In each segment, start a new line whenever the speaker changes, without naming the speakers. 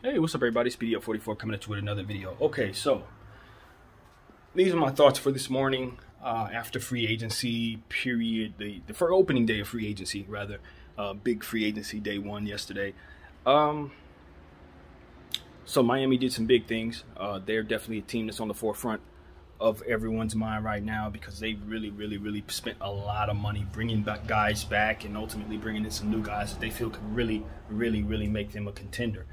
Hey, what's up everybody? It's PDO44 coming at you with another video. Okay, so these are my thoughts for this morning after free agency period, the for opening day of free agency, rather. Big free agency day one yesterday. So Miami did some big things. They're definitely a team that's on the forefront of everyone's mind right now because they really spent a lot of money bringing back guys back and ultimately bringing in some new guys that they feel could really make them a contender.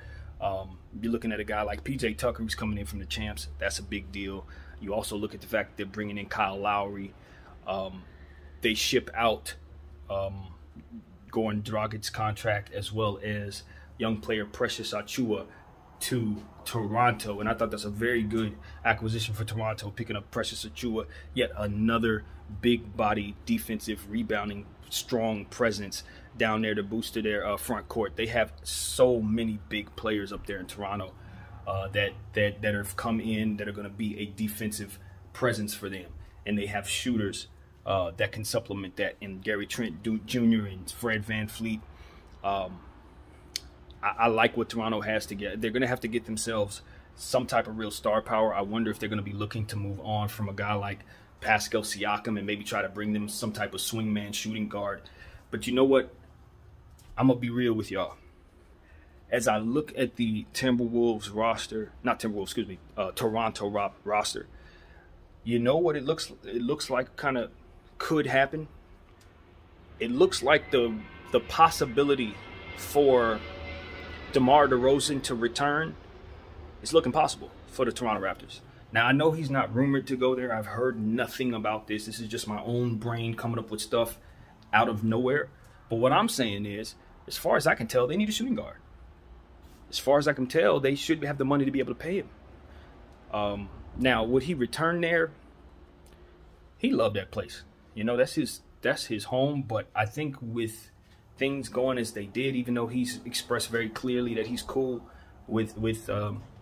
You're looking at a guy like PJ Tucker who's coming in from the Champs. That's a big deal. You also look at the fact that they're bringing in Kyle Lowry. They ship out Goran Dragic's contract as well as young player Precious Achiuwa to Toronto, and I thought that's a very good acquisition for Toronto, picking up Precious Achiuwa, yet another big body defensive rebounding strong presence down there to boost to their front court. They have so many big players up there in Toronto that have come in that are going to be a defensive presence for them, and they have shooters that can supplement that in Gary Trent Jr. and Fred VanVleet. I like what Toronto has to get. They're going to have to get themselves some type of real star power. I wonder if they're going to be looking to move on from a guy like Pascal Siakam and maybe try to bring them some type of swingman shooting guard. But you know what? I'm going to be real with y'all. As I look at the Timberwolves roster, Toronto roster, you know what it looks like kind of could happen? It looks like the possibility for DeMar to return is looking possible for the Toronto Raptors. Now, I know he's not rumored to go there. I've heard nothing about this. This is just my own brain coming up with stuff out of nowhere. But what I'm saying is, as far as I can tell, they need a shooting guard. As far as I can tell, they should have the money to be able to pay him. Now, would he return there? He loved that place. You know, that's his home. But I think with things going as they did, even though he's expressed very clearly that he's cool with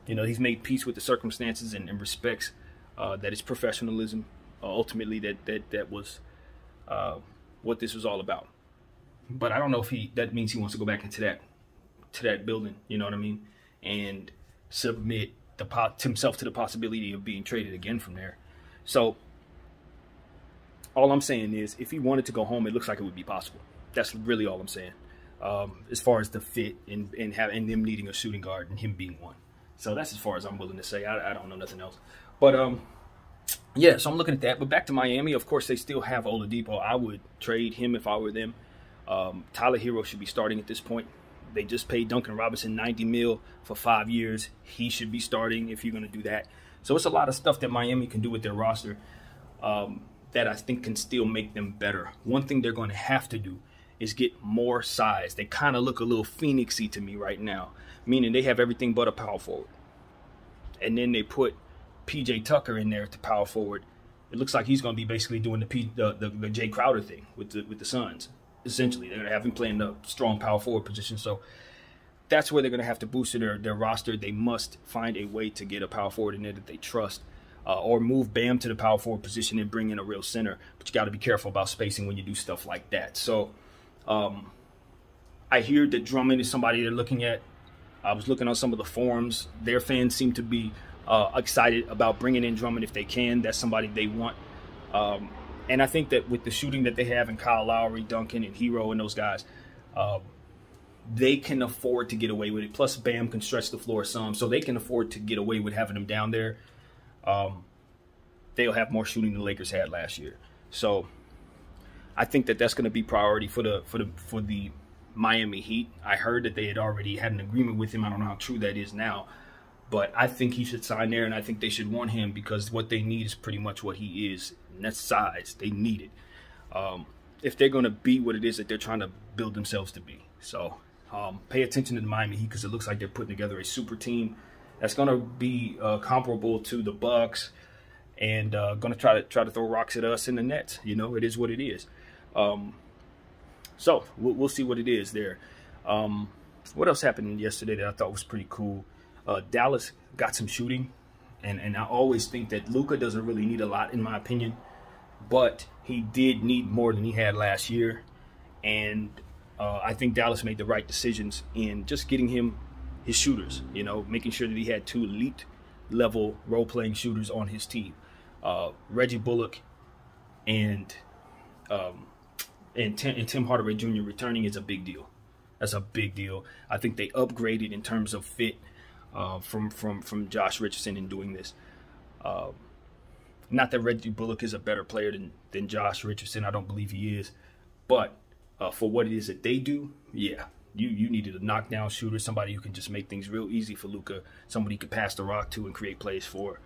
you know, he's made peace with the circumstances and respects that it's professionalism. Ultimately, that was what this was all about. But I don't know if that means he wants to go back into that building. You know what I mean? And submit himself to the possibility of being traded again from there. So all I'm saying is, if he wanted to go home, it looks like it would be possible. That's really all I'm saying. As far as the fit and them needing a shooting guard and him being one. So that's as far as I'm willing to say. I don't know nothing else. But yeah, so I'm looking at that. But back to Miami, of course, they still have Oladipo. I would trade him if I were them. Tyler Hero should be starting at this point. They just paid Duncan Robinson $90 million for 5 years. He should be starting if you're going to do that. So it's a lot of stuff that Miami can do with their roster that I think can still make them better. One thing they're going to have to do is get more size. They kind of look a little Phoenix-y to me right now, meaning they have everything but a power forward. And then they put PJ Tucker in there at the power forward. It looks like he's going to be basically doing the Jay Crowder thing with the Suns. Essentially, they're going to have him playing the strong power forward position. So that's where they're going to have to boost their roster. They must find a way to get a power forward in there that they trust, or move Bam to the power forward position and bring in a real center. But you got to be careful about spacing when you do stuff like that. So I hear that Drummond is somebody they're looking at. I was looking on some of the forums. Their fans seem to be excited about bringing in Drummond if they can. That's somebody they want. And I think that with the shooting that they have in Kyle Lowry, Duncan, and Hero and those guys, they can afford to get away with it. Plus, Bam can stretch the floor some, so they can afford to get away with having them down there. They'll have more shooting than the Lakers had last year. So I think that that's going to be priority for the Miami Heat. I heard that they had already had an agreement with him. I don't know how true that is now, but I think he should sign there, and I think they should want him because what they need is pretty much what he is, and that's size. They need it if they're going to be what it is that they're trying to build themselves to be. So pay attention to the Miami Heat because it looks like they're putting together a super team that's going to be comparable to the Bucks and going to try to throw rocks at us in the Nets. You know, it is what it is. So we'll see what it is there. What else happened yesterday that I thought was pretty cool? Dallas got some shooting, and I always think that Luka doesn't really need a lot, in my opinion, but he did need more than he had last year, and I think Dallas made the right decisions in just getting him his shooters, you know, making sure that he had 2 elite level role-playing shooters on his team. Reggie Bullock and Tim Hardaway Jr. returning is a big deal. That's a big deal. I think they upgraded in terms of fit from Josh Richardson in doing this. Not that Reggie Bullock is a better player than Josh Richardson. I don't believe he is. But for what it is that they do, yeah, you needed a knockdown shooter, somebody who can just make things real easy for Luka, somebody you could pass the rock to and create plays for.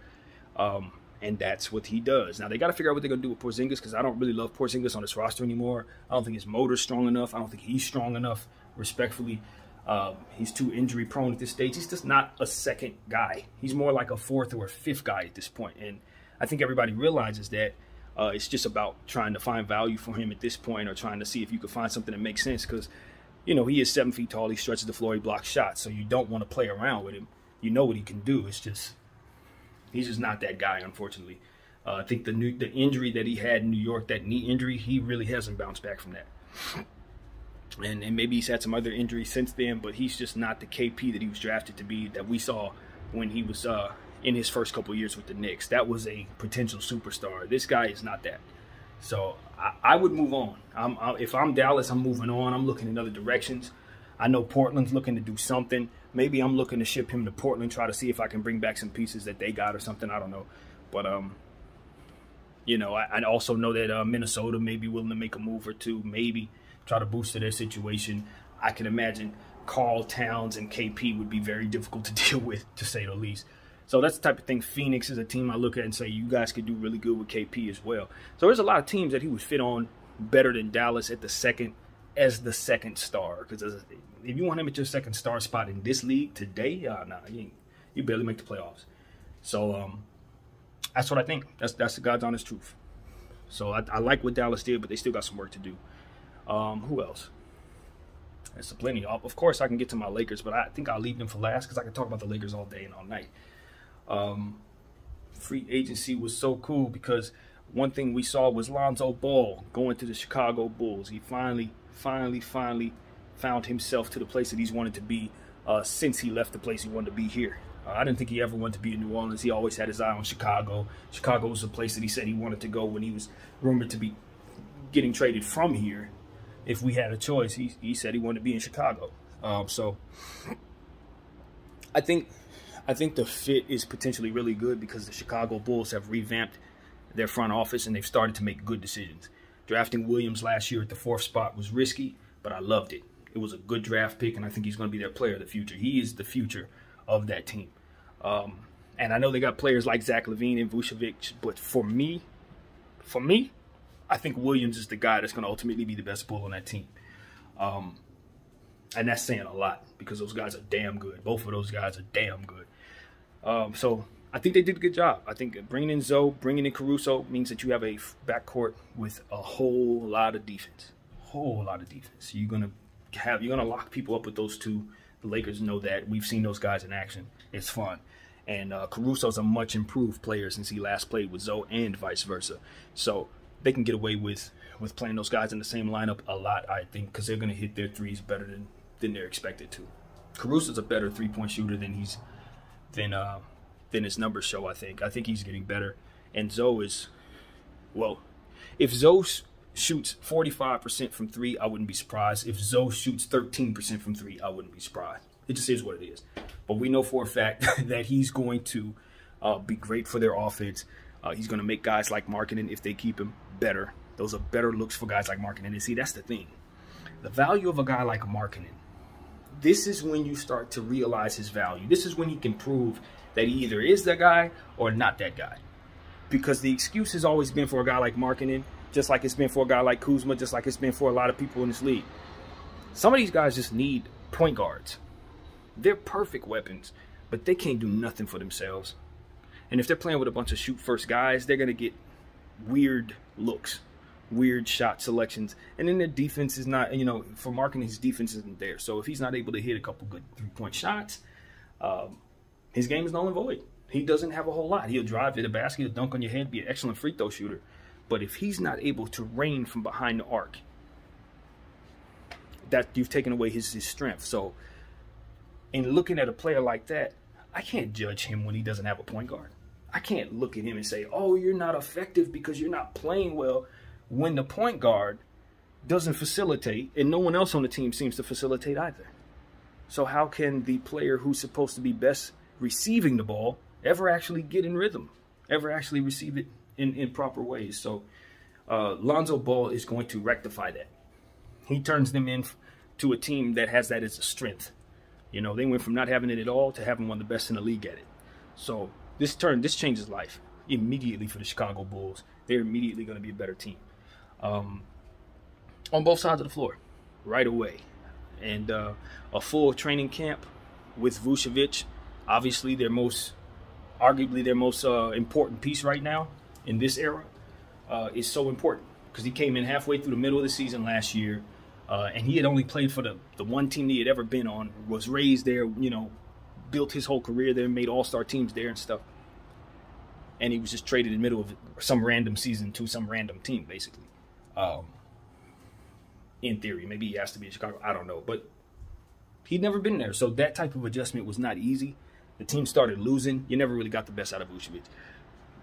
And that's what he does. Now, they got to figure out what they're going to do with Porzingis, because I don't really love Porzingis on this roster anymore. I don't think his motor's strong enough. I don't think he's strong enough, respectfully. He's too injury prone at this stage. He's just not a second guy. He's more like a 4th or 5th guy at this point. And I think everybody realizes that it's just about trying to find value for him at this point, or trying to see if you could find something that makes sense, because, you know, he is 7 feet tall. He stretches the floor. He blocks shots. So you don't want to play around with him. You know what he can do. It's just, he's just not that guy, unfortunately. I think the injury that he had in New York, that knee injury, he really hasn't bounced back from that. And maybe he's had some other injuries since then, but he's just not the KP that he was drafted to be, that we saw when he was in his first couple years with the Knicks. That was a potential superstar. This guy is not that. So I would move on. If I'm Dallas, I'm moving on. I'm looking in other directions. I know Portland's looking to do something. Maybe I'm looking to ship him to Portland, try to see if I can bring back some pieces that they got or something. I don't know. But, you know, I also know that Minnesota may be willing to make a move or two, maybe try to boost their situation. I can imagine Karl Towns and KP would be very difficult to deal with, to say the least. So that's the type of thing. Phoenix is a team I look at and say, you guys could do really good with KP as well. So there's a lot of teams that he would fit on better than Dallas at the second, as the second star. Because if you want him at your second star spot in this league today, nah, you barely make the playoffs. So that's what I think. That's the God's honest truth. So I like what Dallas did, but they still got some work to do. Who else? There's plenty. Of course, I can get to my Lakers, but I think I'll leave them for last, because I can talk about the Lakers all day and all night. Free agency was so cool, because one thing we saw was Lonzo Ball going to the Chicago Bulls. He finally found himself to the place that he's wanted to be since he left the place he wanted to be here. I didn't think he ever wanted to be in New Orleans. He always had his eye on Chicago. Chicago was the place that he said he wanted to go when he was rumored to be getting traded from here. If we had a choice, he said he wanted to be in Chicago. So I think the fit is potentially really good, because the Chicago Bulls have revamped their front office and they've started to make good decisions. Drafting Williams last year at the 4th spot was risky, but I loved it. It was a good draft pick, and I think he's going to be their player of the future. He is the future of that team. And I know they got players like Zach LaVine and Vucevic, but for me, I think Williams is the guy that's going to ultimately be the best Bull on that team. And that's saying a lot, because those guys are damn good. Both of those guys are damn good. So I think they did a good job. I think bringing in Zoe, bringing in Caruso means that you have a backcourt with a whole lot of defense. Whole lot of defense. You're gonna lock people up with those two. The Lakers know that. We've seen those guys in action. It's fun. And Caruso's a much improved player since he last played with Zoe, and vice versa. So they can get away with playing those guys in the same lineup a lot, I think, because they're gonna hit their threes better than they're expected to. Caruso's a better three-point shooter than his numbers show, I think. I think he's getting better. And Zoe is, well, if Zoe shoots 45% from 3, I wouldn't be surprised. If Zoe shoots 13% from 3, I wouldn't be surprised. It just is what it is. But we know for a fact that he's going to be great for their offense. He's going to make guys like Markkanen, if they keep him, better. Those are better looks for guys like Markkanen. And see, that's the thing. The value of a guy like Markkanen, this is when you start to realize his value. This is when he can prove that he either is that guy or not that guy. Because the excuse has always been for a guy like Markkanen, just like it's been for a guy like Kuzma, just like it's been for a lot of people in this league. Some of these guys just need point guards. They're perfect weapons, but they can't do nothing for themselves. And if they're playing with a bunch of shoot-first guys, they're going to get weird looks, weird shot selections. And then their defense is not, you know, for Markkanen, his defense isn't there. So if he's not able to hit a couple good three-point shots, his game is null and void. He doesn't have a whole lot. He'll drive to the basket, he'll dunk on your head, be an excellent free throw shooter. But if he's not able to rain from behind the arc, that you've taken away his strength. So And looking at a player like that, I can't judge him when he doesn't have a point guard. I can't look at him and say, oh, you're not effective because you're not playing well, when the point guard doesn't facilitate and no one else on the team seems to facilitate either. So how can the player who's supposed to be best receiving the ball ever actually get in rhythm, ever actually receive it in proper ways? So Lonzo Ball is going to rectify that. He turns them into a team that has that as a strength. You know, they went from not having it at all to having one of the best in the league at it. So this changes life immediately for the Chicago Bulls. They're immediately going to be a better team on both sides of the floor right away. And a full training camp with Vucevic, obviously arguably their most important piece right now in this era, is so important because he came in halfway through the middle of the season last year. And he had only played for the one team he had ever been on, was raised there, you know, built his whole career there, made all-star teams there and stuff. And he was just traded in the middle of some random season to some random team, basically. In theory, maybe he has to be in Chicago. I don't know. But he'd never been there. So that type of adjustment was not easy. The team started losing. You never really got the best out of Vucevic.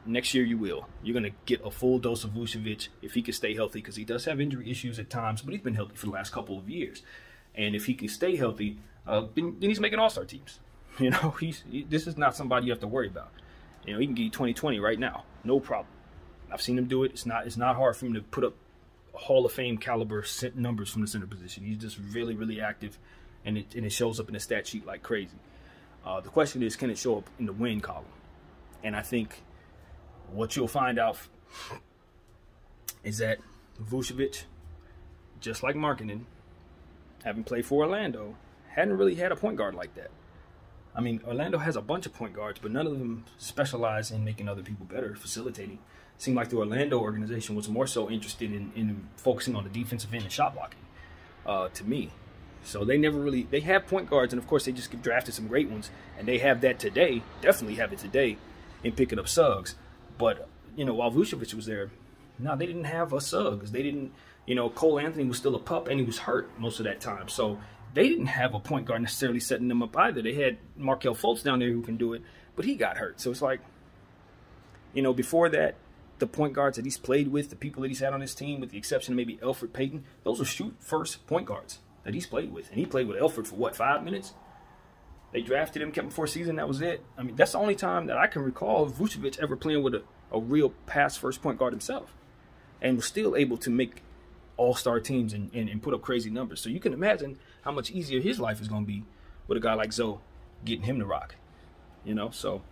Next year you will. You're going to get a full dose of Vucevic if he can stay healthy, because he does have injury issues at times, but he's been healthy for the last couple of years. And if he can stay healthy, then he's making all-star teams. You know, this is not somebody you have to worry about. You know, he can get you 20-20 right now. No problem. I've seen him do it. It's not hard for him to put up Hall of Fame caliber numbers from the center position. He's just really, really active, and it shows up in the stat sheet like crazy. The question is, can it show up in the win column? And I think what you'll find out is that Vucevic, just like Markkanen, having played for Orlando, hadn't really had a point guard like that. I mean, Orlando has a bunch of point guards, but none of them specialize in making other people better, facilitating. It seemed like the Orlando organization was more so interested in focusing on the defensive end and shot blocking, to me. So they have point guards, and of course they just drafted some great ones, and they have that today, definitely have it today, in picking up Suggs. But, you know, while Vucevic was there, no, they didn't have a Suggs. They didn't, you know, Cole Anthony was still a pup, and he was hurt most of that time. So they didn't have a point guard necessarily setting them up either. They had Markelle Fultz down there who can do it, but he got hurt. So it's like, you know, before that, the point guards that he's played with, the people that he's had on his team, with the exception of maybe Elfrid Payton, those were shoot-first point guards that he's played with. And he played with Elfrid for, what, 5 minutes? They drafted him, kept him for a season, that was it. I mean, that's the only time that I can recall Vucevic ever playing with a real pass-first point guard himself, and was still able to make all-star teams and put up crazy numbers. So you can imagine how much easier his life is going to be with a guy like Zoe getting him to rock. You know, so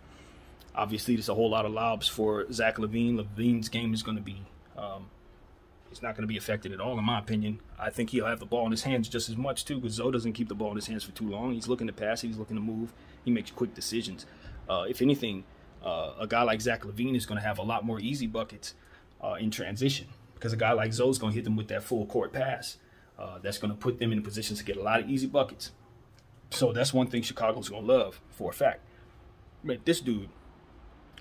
obviously there's a whole lot of lobs for Zach LaVine. LaVine's game is going to be he's not going to be affected at all, in my opinion. I think he'll have the ball in his hands just as much, too, because Zoe doesn't keep the ball in his hands for too long. He's looking to pass. He's looking to move. He makes quick decisions. If anything, a guy like Zach LaVine is going to have a lot more easy buckets in transition, because a guy like Zoe is going to hit them with that full court pass. That's going to put them in a position to get a lot of easy buckets. So that's one thing Chicago's going to love for a fact. But this dude,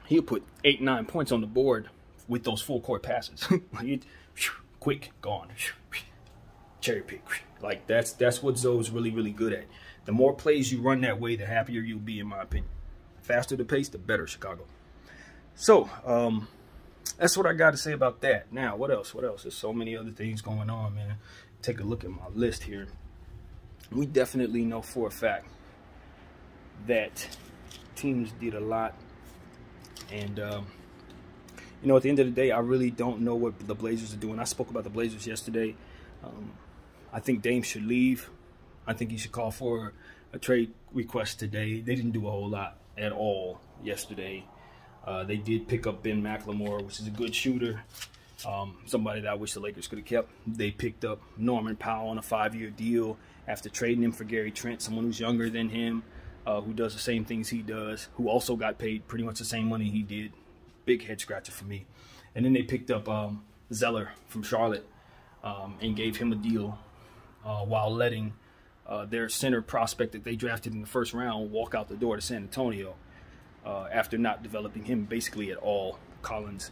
he'll put 8-9 points on the board with those full court passes. Quick, gone, cherry pick. Like that's what Zoe's really, really good at. The more plays you run that way, the happier you'll be, in my opinion. Faster the pace, the better, Chicago. So that's what I got to say about that. Now, what else? What else? There's so many other things going on, man. Take a look at my list here. We definitely know for a fact that teams did a lot, and you know, at the end of the day, I really don't know what the Blazers are doing. I spoke about the Blazers yesterday. I think Dame should leave. I think he should call for a trade request today. They didn't do a whole lot at all yesterday. They did pick up Ben McLemore, which is a good shooter. Somebody that I wish the Lakers could have kept. They picked up Norman Powell on a 5-year deal after trading him for Gary Trent, someone who's younger than him, who does the same things he does, who also got paid pretty much the same money he did. Big head scratcher for me. And then they picked up Zeller from Charlotte and gave him a deal while letting their center prospect that they drafted in the first round walk out the door to San Antonio after not developing him basically at all. Collins.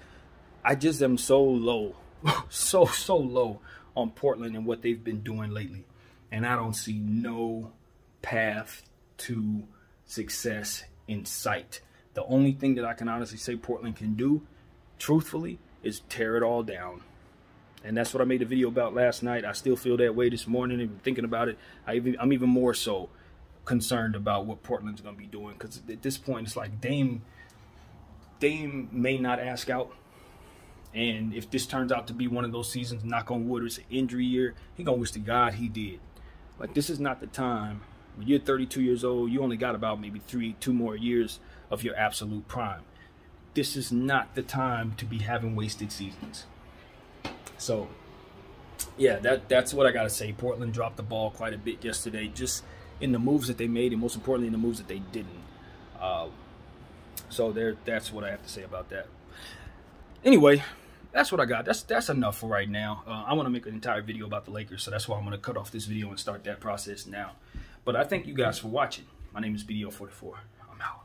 I just am so low, so low on Portland and what they've been doing lately. And I don't see no path to success in sight. The only thing that I can honestly say Portland can do, truthfully, is tear it all down. And that's what I made a video about last night. I still feel that way this morning. Even thinking about it, I'm even more so concerned about what Portland's going to be doing. Because at this point, it's like Dame may not ask out. And if this turns out to be one of those seasons, knock on wood, it's an injury year, he going to wish to God he did. Like, this is not the time. When you're 32 years old, you only got about maybe 2 more years of your absolute prime. This is not the time to be having wasted seasons. So, yeah, that's what I got to say. Portland dropped the ball quite a bit yesterday, just in the moves that they made, and most importantly, in the moves that they didn't. So that's what I have to say about that. Anyway, that's what I got. That's enough for right now. I want to make an entire video about the Lakers, so that's why I'm going to cut off this video and start that process now. But I thank you guys for watching. My name is BDO44. I'm out.